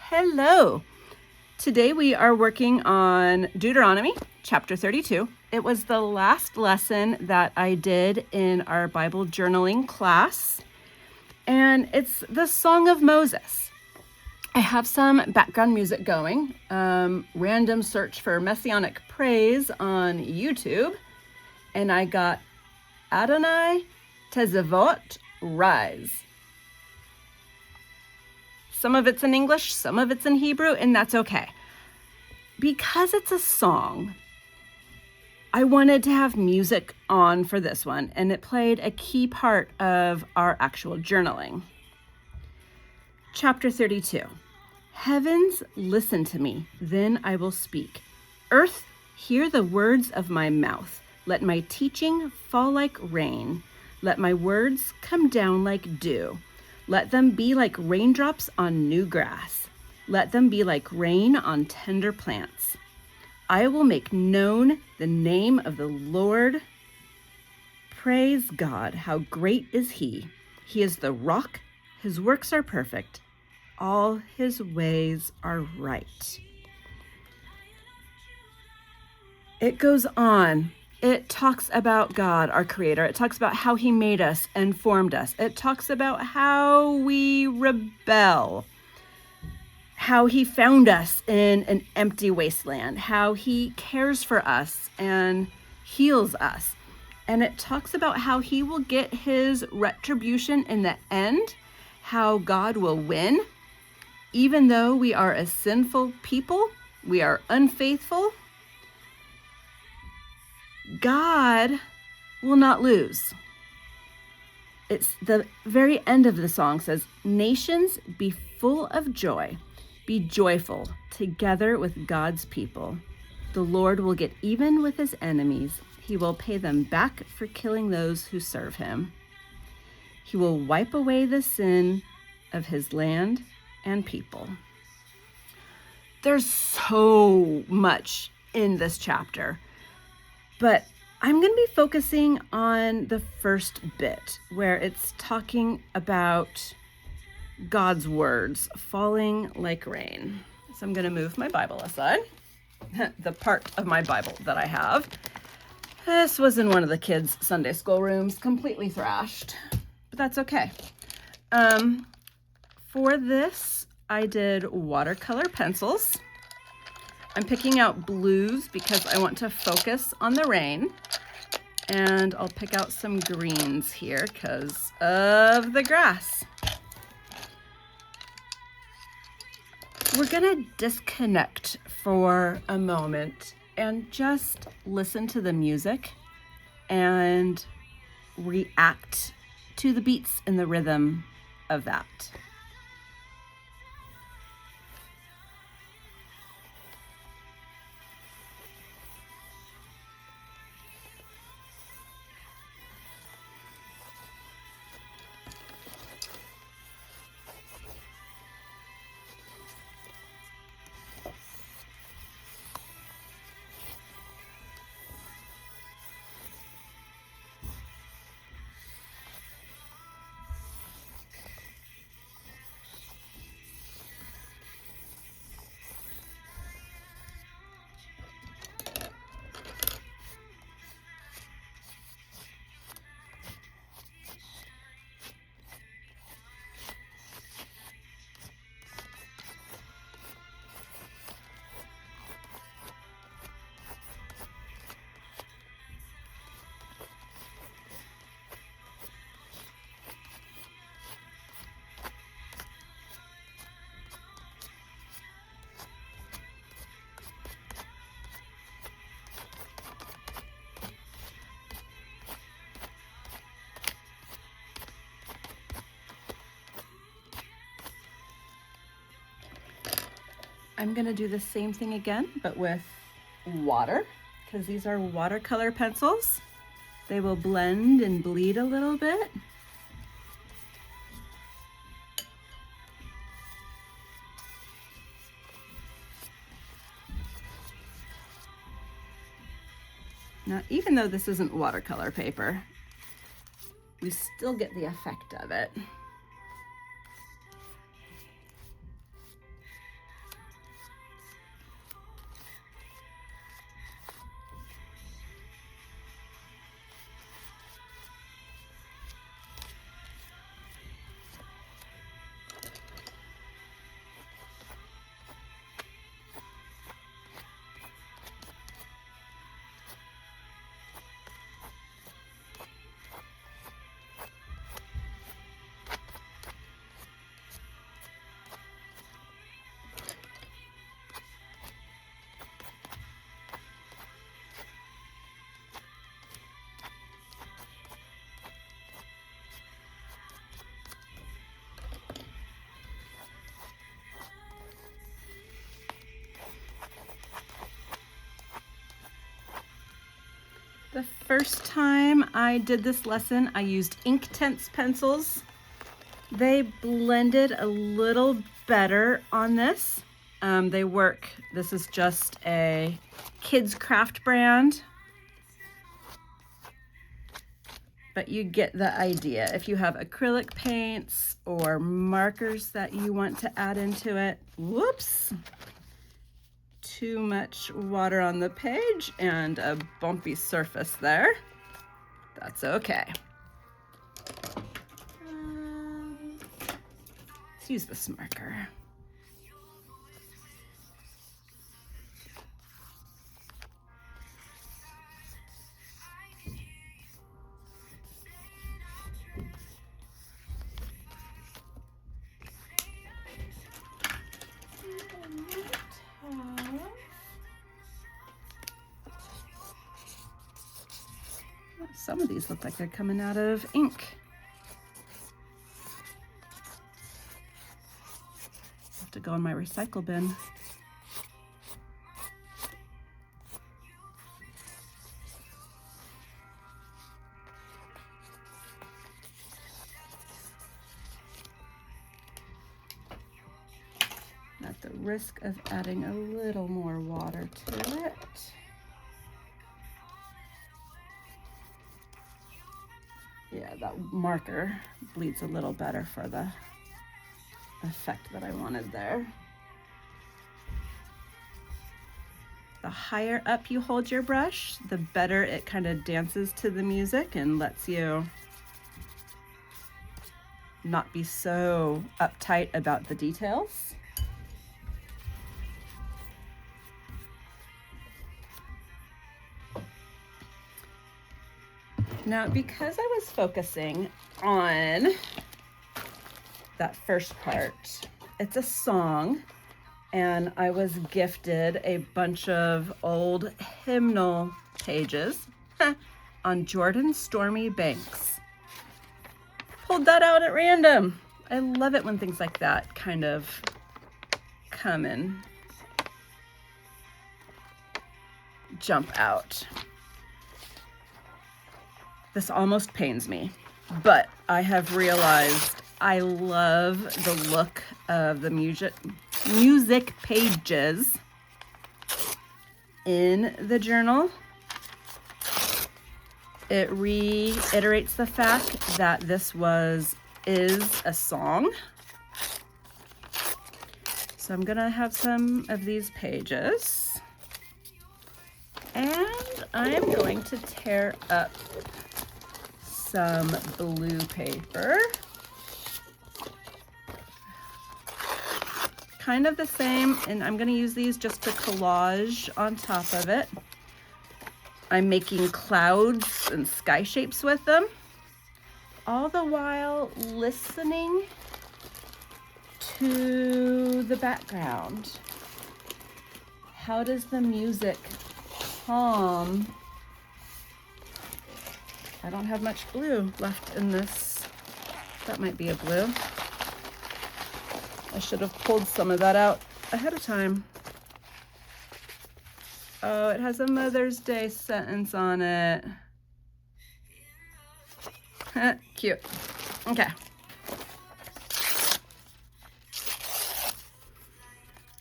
Hello. Today we are working on Deuteronomy chapter 32. It was the last lesson that I did in our Bible journaling class, and it's the Song of Moses. I have some background music going, random search for Messianic praise on YouTube, and I got Adonai Tezevot Rise. Some of it's in English, some of it's in Hebrew, and that's okay. Because it's a song, I wanted to have music on for this one, and it played a key part of our actual journaling. Chapter 32. Heavens, listen to me, then I will speak. Earth, hear the words of my mouth. Let my teaching fall like rain. Let my words come down like dew. Let them be like raindrops on new grass. Let them be like rain on tender plants. I will make known the name of the Lord. Praise God, how great is He. He is the rock. His works are perfect. All His ways are right. It goes on. It talks about God, our Creator. It talks about how He made us and formed us. It talks about how we rebel, how He found us in an empty wasteland, how He cares for us and heals us. And it talks about how He will get His retribution in the end, how God will win. Even though we are a sinful people, we are unfaithful, God will not lose. It's the very end of the song says, nations, be full of joy. Be joyful together with God's people. The Lord will get even with His enemies. He will pay them back for killing those who serve Him. He will wipe away the sin of His land and people. There's so much in this chapter. But I'm going to be focusing on the first bit where it's talking about God's words falling like rain. So I'm going to move my Bible aside, the part of my Bible that I have. This was in one of the kids' Sunday school rooms, completely thrashed, but that's okay. For this, I did watercolor pencils. I'm picking out blues because I want to focus on the rain. And I'll pick out some greens here because of the grass. We're gonna disconnect for a moment and just listen to the music and react to the beats and the rhythm of that. I'm gonna do the same thing again, but with water, because these are watercolor pencils. They will blend and bleed a little bit. Now, even though this isn't watercolor paper, we still get the effect of it. The first time I did this lesson, I used Inktense pencils. They blended a little better on this. They work. This is just a kids craft brand, but you get the idea. If you have acrylic paints or markers that you want to add into it, whoops, too much water on the page and a bumpy surface there. That's okay. Let's use this marker. Some of these look like they're coming out of ink. Have to go in my recycle bin. At the risk of adding a little more water to it. Yeah, that marker bleeds a little better for the effect that I wanted there. The higher up you hold your brush, the better it kind of dances to the music and lets you not be so uptight about the details. Now, because I was focusing on that first part, it's a song, and I was gifted a bunch of old hymnal pages on Jordan's stormy banks. Pulled that out at random. I love it when things like that kind of come and jump out. This almost pains me, but I have realized I love the look of the music pages in the journal. It reiterates the fact that this is a song. So I'm gonna have some of these pages, and I'm going to tear up some blue paper. Kind of the same, and I'm going to use these just to collage on top of it. I'm making clouds and sky shapes with them, all the while listening to the background. How does the music calm? I don't have much blue left in this. That might be a blue. I should have pulled some of that out ahead of time. Oh, it has a Mother's Day sentence on it. Cute. Okay.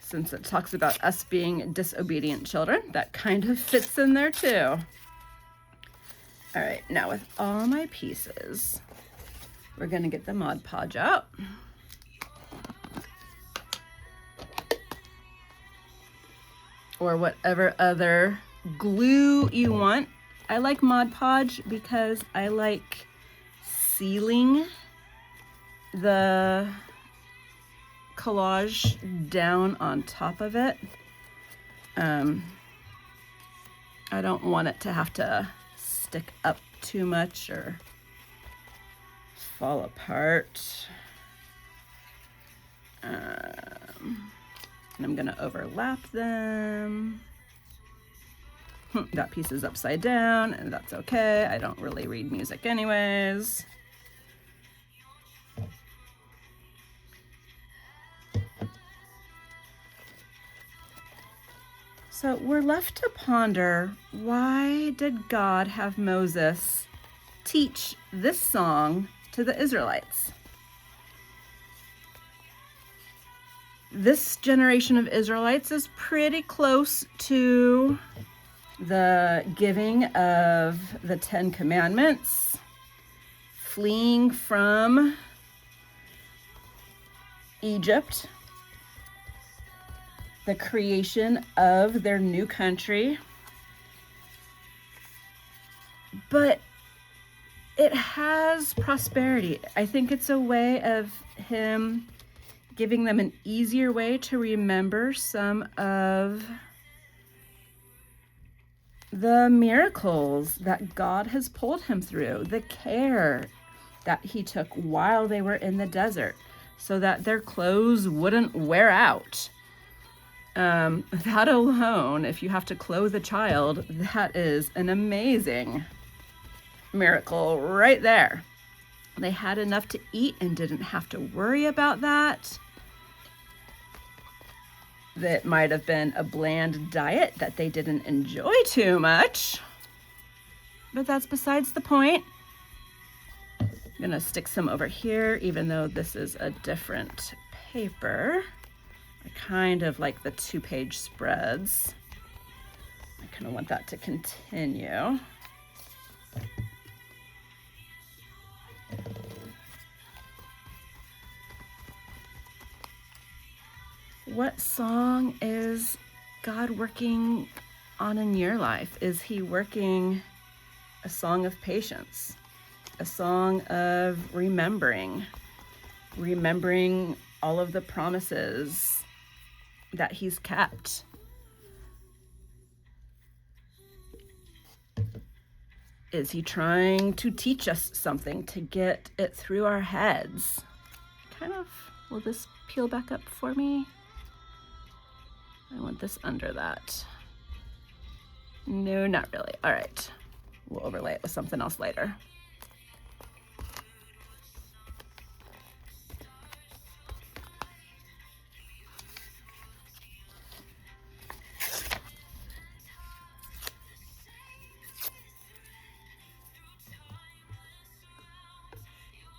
Since it talks about us being disobedient children, that kind of fits in there too. All right, now with all my pieces, we're gonna get the Mod Podge out. Or whatever other glue you want. I like Mod Podge because I like sealing the collage down on top of it. I don't want it to have to stick up too much or fall apart. And I'm gonna overlap them. That piece is upside down, and that's okay. I don't really read music anyways. So we're left to ponder, why did God have Moses teach this song to the Israelites? This generation of Israelites is pretty close to the giving of the 10 Commandments, fleeing from Egypt, the creation of their new country. But it has prosperity. I think it's a way of him giving them an easier way to remember some of the miracles that God has pulled him through, the care that he took while they were in the desert so that their clothes wouldn't wear out. That alone, if you have to clothe a child, that is an amazing miracle right there. They had enough to eat and didn't have to worry about that. That might have been a bland diet that they didn't enjoy too much, but that's besides the point. I'm gonna stick some over here, even though this is a different paper. I kind of like the 2-page spreads. I kind of want that to continue. What song is God working on in your life? Is he working a song of patience, a song of remembering all of the promises that he's kept? Is he trying to teach us something to get it through our heads? Will this peel back up for me? I want this under that. No, not really. All right, we'll overlay it with something else later.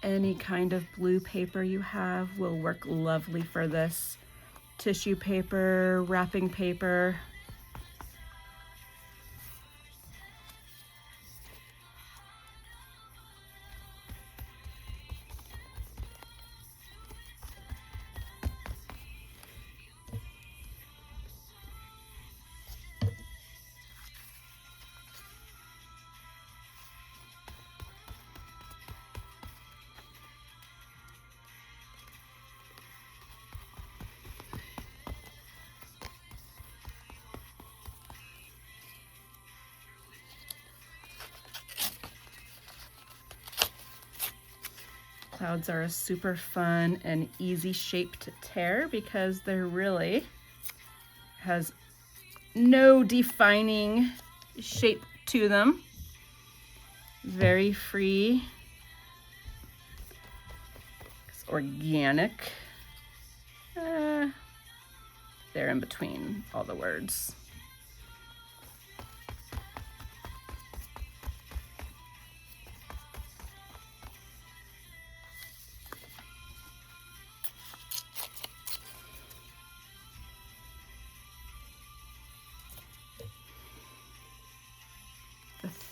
Any kind of blue paper you have will work lovely for this. Tissue paper, wrapping paper. Clouds are a super fun and easy shape to tear because there really has no defining shape to them. Very free. It's organic. They're in between all the words.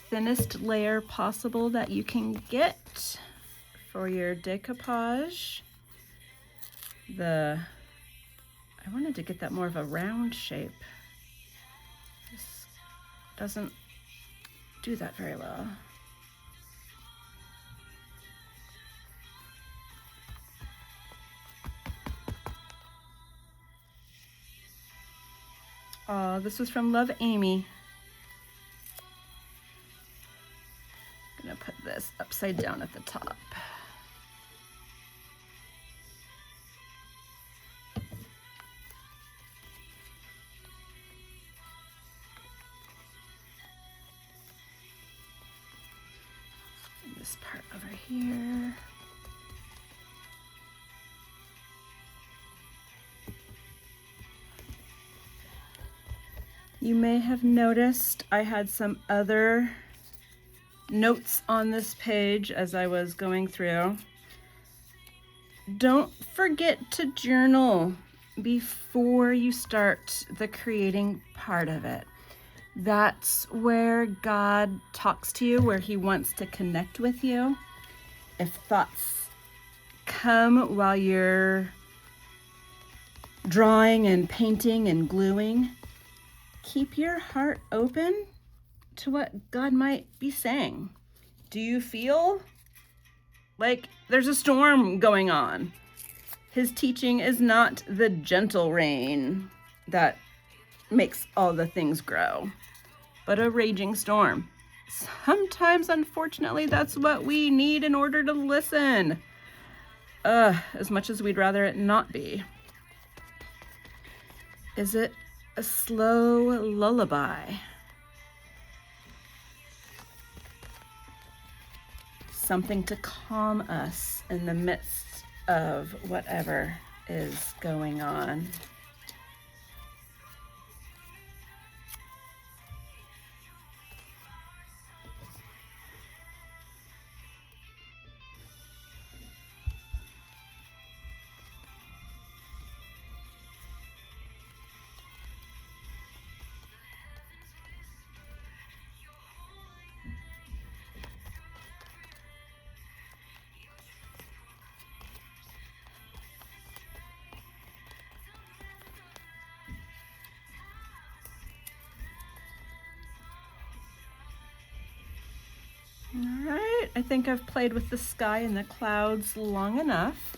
Thinnest layer possible that you can get for your decoupage. I wanted to get that more of a round shape. This doesn't do that very well. Oh, this was from Love Amy. I'm gonna put this upside down at the top. And this part over here. You may have noticed I had some other notes on this page as I was going through. Don't forget to journal before you start the creating part of it. That's where God talks to you, where he wants to connect with you. If thoughts come while you're drawing and painting and gluing, keep your heart open to what God might be saying. Do you feel like there's a storm going on? His teaching is not the gentle rain that makes all the things grow, but a raging storm. Sometimes, unfortunately, that's what we need in order to listen, as much as we'd rather it not be. Is it a slow lullaby? Something to calm us in the midst of whatever is going on. All right, I think I've played with the sky and the clouds long enough.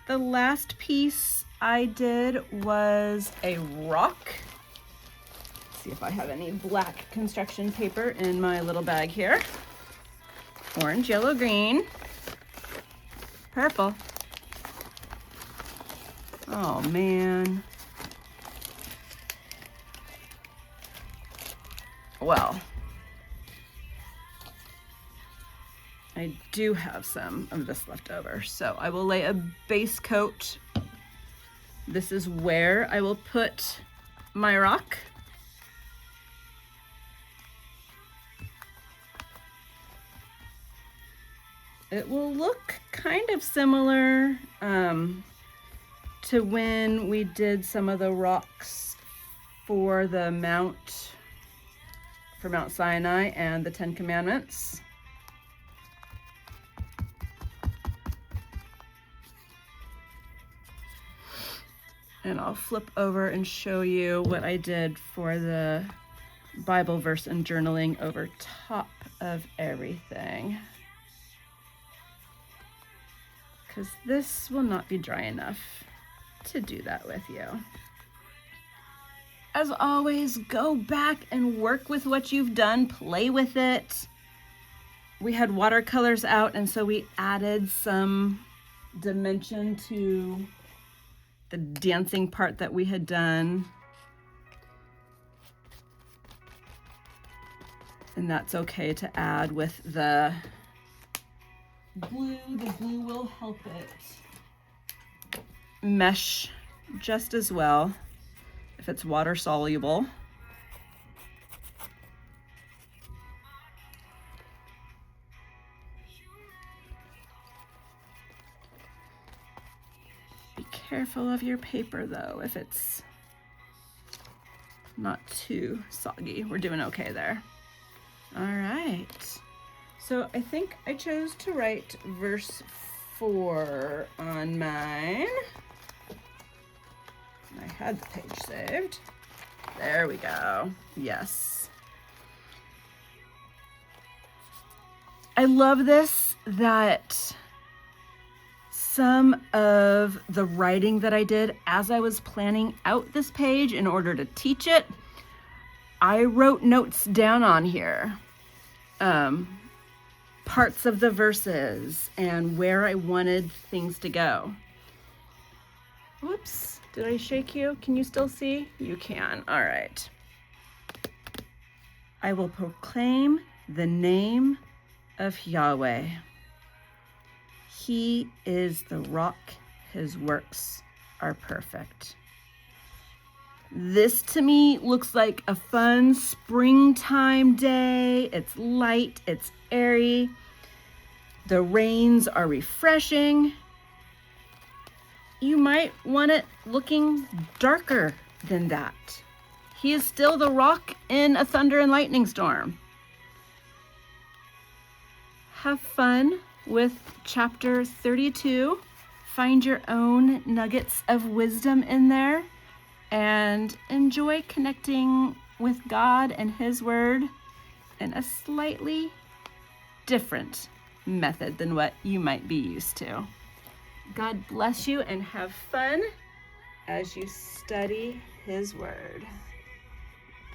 The last piece I did was a rock. Let's see if I have any black construction paper in my little bag here. Orange, yellow, green, purple. Oh man. Well, I do have some of this left over, so I will lay a base coat. This is where I will put my rock. It will look kind of similar to when we did some of the rocks for the Mount Sinai and the Ten Commandments. And I'll flip over and show you what I did for the Bible verse and journaling over top of everything. Because this will not be dry enough to do that with you. As always, go back and work with what you've done, play with it. We had watercolors out, and so we added some dimension to the dancing part that we had done. And that's okay to add with the glue. The glue will help it mesh just as well if it's water soluble. Be careful of your paper though, if it's not too soggy. We're doing okay there. All right. So I think I chose to write verse 4 on mine. I had the page saved. There we go. Yes. I love this, that some of the writing that I did as I was planning out this page in order to teach it, I wrote notes down on here. Parts of the verses and where I wanted things to go. Whoops, did I shake you? Can you still see? You can, all right. I will proclaim the name of Yahweh. He is the rock, his works are perfect. This to me looks like a fun springtime day. It's light, it's airy. The rains are refreshing. You might want it looking darker than that. He is still the rock in a thunder and lightning storm. Have fun with chapter 32. Find your own nuggets of wisdom in there and enjoy connecting with God and His Word in a slightly different method than what you might be used to. God bless you and have fun as you study His Word.